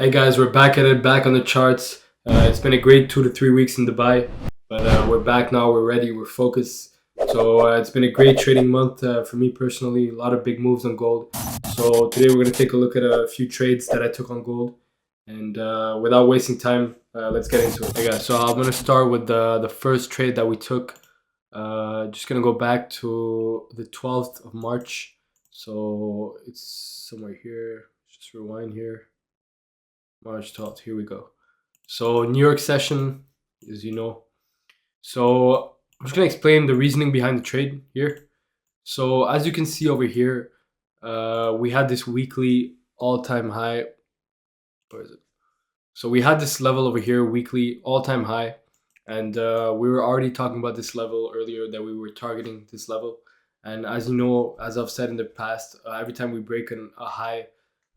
Hey guys, we're back at it, back on the charts. It's been a great 2 to 3 weeks in Dubai, but we're back now, we're ready, we're focused. So it's been a great trading month for me personally, a lot of big moves on gold. So today we're going to take a look at a few trades that I took on gold. And without wasting time, let's get into it. Hey guys, so I'm going to start with the first trade that we took. Just going to go back to the 12th of March. So it's somewhere here, just rewind here. March 12th, here we go. So New York session, as you know. So I'm just going to explain the reasoning behind the trade here. So as you can see over here, we had this weekly all-time high. Where is it? So we had this level over here, weekly all-time high. And we were already talking about this level earlier, that we were targeting this level. And as you know, as I've said in the past, every time we break a high,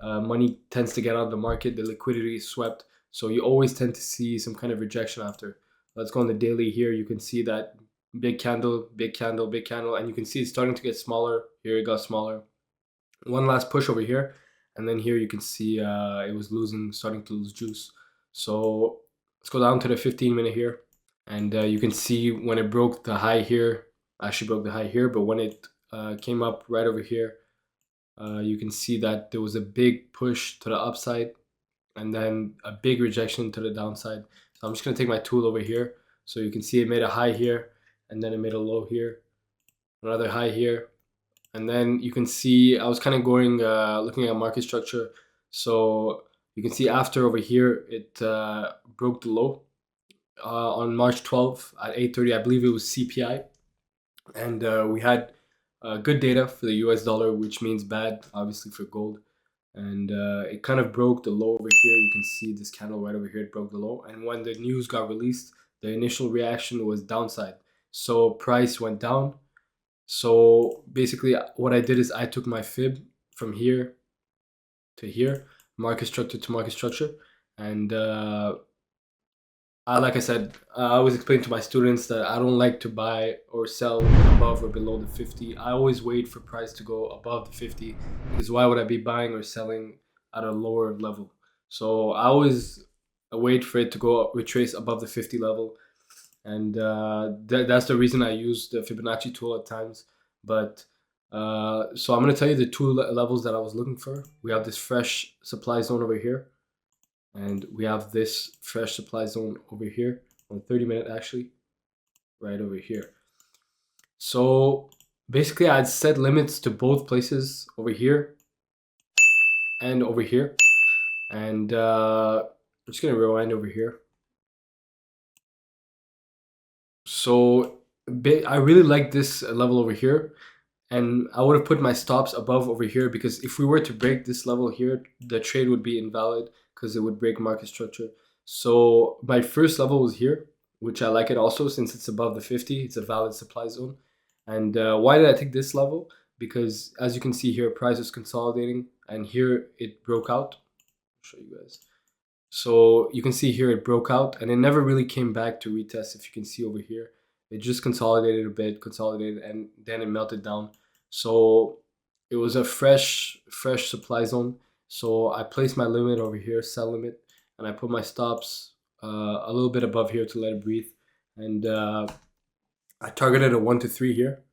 money tends to get out of the market, the liquidity is swept, so you always tend to see some kind of rejection after. Let's go on the daily here. You can see that big candle, big candle, big candle, and you can see it's starting to get smaller. Here it got smaller. One last push over here, and then here you can see it was starting to lose juice. So let's go down to the 15-minute here, and you can see when it broke the high here, actually broke the high here, but when it came up right over here, you can see that there was a big push to the upside and then a big rejection to the downside. So I'm just going to take my tool over here. So you can see it made a high here, and then it made a low here, another high here. And then you can see I was kind of going, looking at market structure. So you can see after over here, it broke the low on March 12th at 8:30. I believe it was CPI. And we had good data for the US dollar, which means bad, obviously, for gold. And it kind of broke the low over here. You can see this candle right over here, it broke the low. And when the news got released, the initial reaction was downside. So price went down. So basically what I did is I took my fib from here to here, market structure to market structure. And like I said, I always explain to my students that I don't like to buy or sell above or below the 50. I always wait for price to go above the 50, because why would I be buying or selling at a lower level? So I always wait for it to go retrace above the 50 level. And that's the reason I use the Fibonacci tool at times. But so I'm going to tell you the two levels that I was looking for. We have this fresh supply zone over here. And we have this fresh supply zone over here on 30-minute, actually, right over here. So basically I'd set limits to both places, over here and over here. And I'm just going to rewind over here. So I really like this level over here. And I would have put my stops above over here, because if we were to break this level here, the trade would be invalid, because it would break market structure. So my first level was here, which I like it also, since it's above the 50. It's a valid supply zone. And why did I take this level? Because as you can see here, price is consolidating, and here it broke out. I'll show you guys. So you can see here it broke out, and it never really came back to retest. If you can see over here, it just consolidated a bit, and then it melted down. So it was a fresh supply zone. So I placed my limit over here, sell limit, and I put my stops a little bit above here to let it breathe. And I targeted a 1 to 3 here.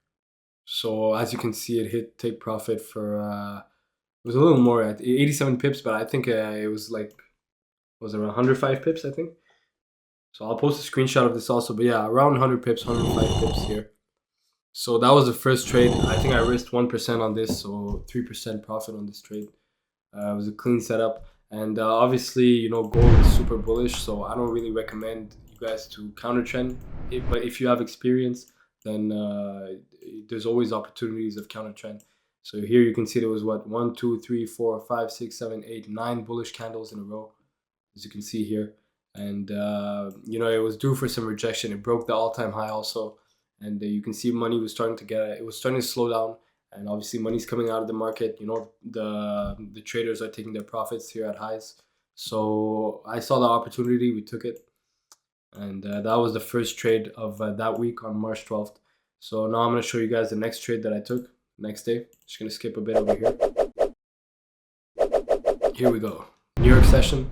So as you can see, it hit take profit for it was a little more at 87 pips, but I think it was like, was around 105 pips, I think. So I'll post a screenshot of this also, but yeah, around 100 pips, 105 pips here. So that was the first trade. I think I risked 1% on this, so 3% profit on this trade. It was a clean setup, and obviously, you know, gold is super bullish, so I don't really recommend you guys to counter trend. But if you have experience, then there's always opportunities of counter trend. So here you can see there was what, 1, 2, 3, 4, 5, 6, 7, 8, 9 bullish candles in a row, as you can see here. And you know, it was due for some rejection. It broke the all-time high also, and you can see money was starting to it was starting to slow down. And obviously money's coming out of the market. You know, the traders are taking their profits here at highs. So I saw the opportunity, we took it. And that was the first trade of that week on March 12th. So now I'm going to show you guys the next trade that I took next day. Just going to skip a bit over here. Here we go. New York session.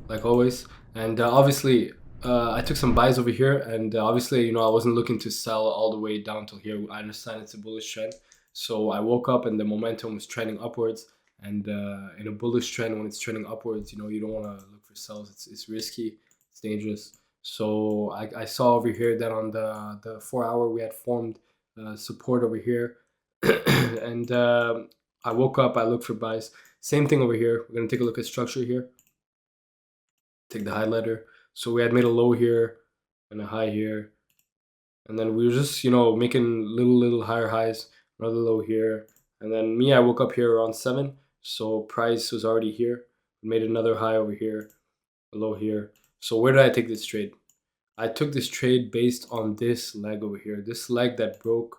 like always. And obviously, I took some buys over here, and obviously, I wasn't looking to sell all the way down till here. I understand it's a bullish trend, so I woke up and the momentum was trending upwards. And in a bullish trend, when it's trending upwards, you don't want to look for sells. It's risky, it's dangerous. So I saw over here that on the 4 hour we had formed support over here, and I woke up. I looked for buys. Same thing over here. We're gonna take a look at structure here. Take the highlighter. So we had made a low here and a high here, and then we were just making little higher highs, another low here, and then I woke up here around 7, so price was already here. We made another high over here, a low here. So where did I take this trade? I took this trade based on this leg over here, this leg that broke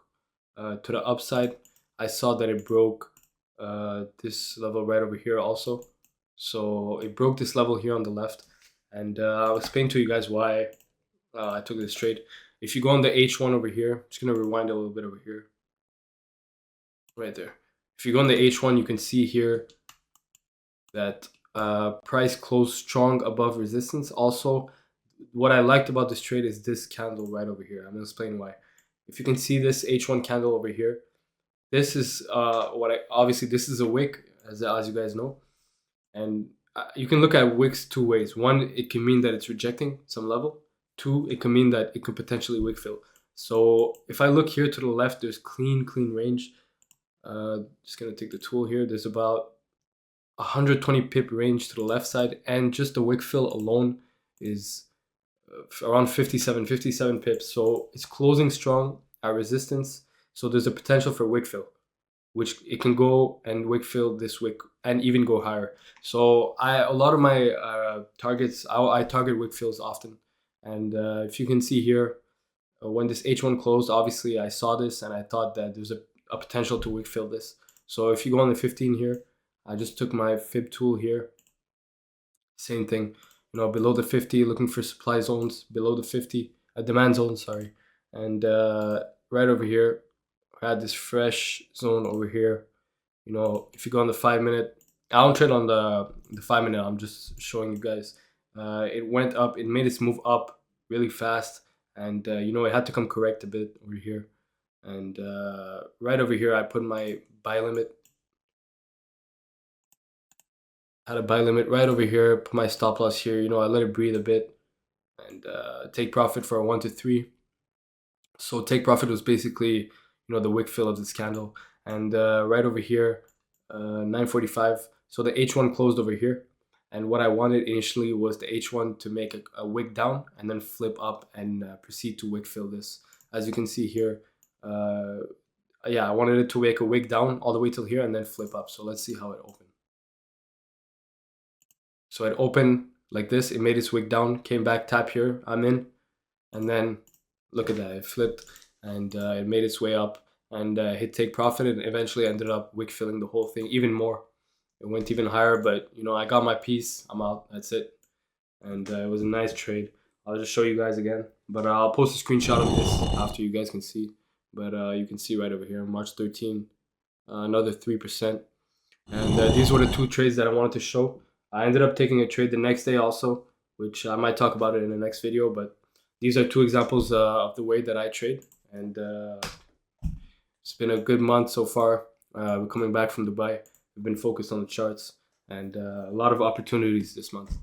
to the upside. I saw that it broke this level right over here also. So it broke this level here on the left, and I'll explain to you guys why I took this trade. If you go on the H1 over here, I'm just gonna rewind a little bit over here, right there. If you go on the H1, you can see here that price closed strong above resistance. Also, what I liked about this trade is this candle right over here. I'm gonna explain why. If you can see this H1 candle over here, this is obviously this is a wick, as you guys know, and you can look at wicks two ways. One, it can mean that it's rejecting some level. Two, it can mean that it could potentially wick fill. So if I look here to the left, there's clean range. Just gonna take the tool here. There's about 120 pip range to the left side, and just the wick fill alone is around 57 pips. So it's closing strong at resistance. So there's a potential for wick fill, which it can go and wick fill this wick and even go higher. So a lot of my targets, I target wick fills often. And if you can see here, when this H1 closed, obviously I saw this and I thought that there's a potential to wick fill this. So if you go on the 15 here, I just took my fib tool here. Same thing, below the 50, looking for supply zones, below the 50, demand zone, sorry. And right over here, I had this fresh zone over here. If you go on the 5 minute, I don't trade on the 5 minute, I'm just showing you guys. It went up, it made its move up really fast, and it had to come correct a bit over here. And right over here, I put my buy limit. Had a buy limit right over here, put my stop loss here. I let it breathe a bit, and take profit for a 1 to 3. So take profit was basically, the wick fill of this candle. And right over here, 9:45. So the H1 closed over here. And what I wanted initially was the H1 to make a wick down and then flip up and proceed to wick fill this. As you can see here, I wanted it to make a wick down all the way till here and then flip up. So let's see how it opened. So it opened like this. It made its wick down, came back, tap here, I'm in. And then look at that, it flipped and it made its way up and hit take profit, and eventually ended up wick filling the whole thing even more. It went even higher, but I got my piece. I'm out. That's it. And it was a nice trade. I'll just show you guys again, but I'll post a screenshot of this after you guys can see. But you can see right over here, March 13, another 3%. And these were the two trades that I wanted to show. I ended up taking a trade the next day also, which I might talk about it in the next video. But these are two examples of the way that I trade, and it's been a good month so far. We're coming back from Dubai. We've been focused on the charts, and a lot of opportunities this month.